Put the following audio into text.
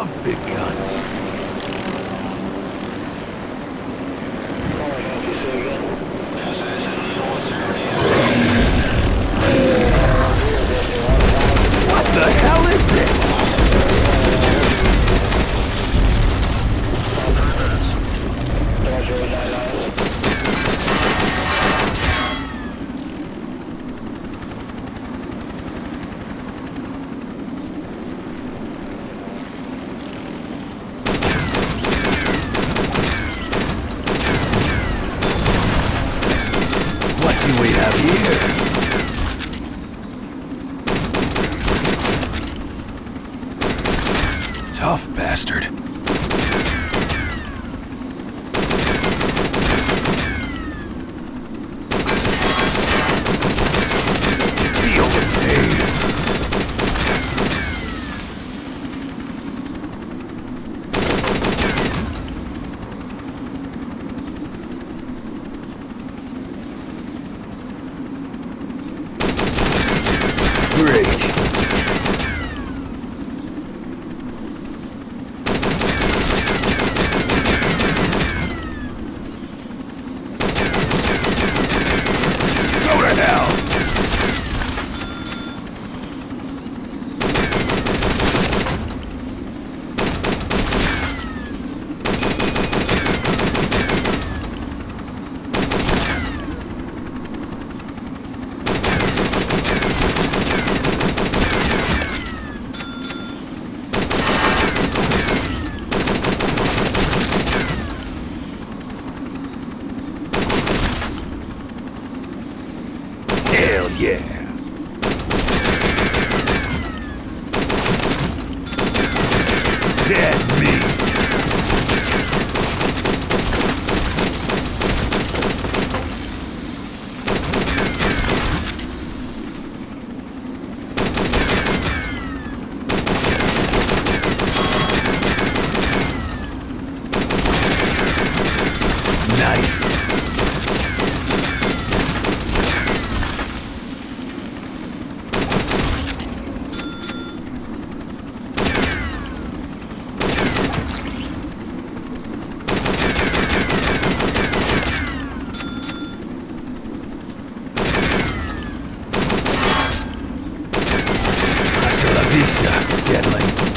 love big guns. What the hell is this? What do we have here? Tough bastard. Feel the pain. Great. Go to hell! Hell yeah! Dead meat! Nice! Hasta la vista, deadling.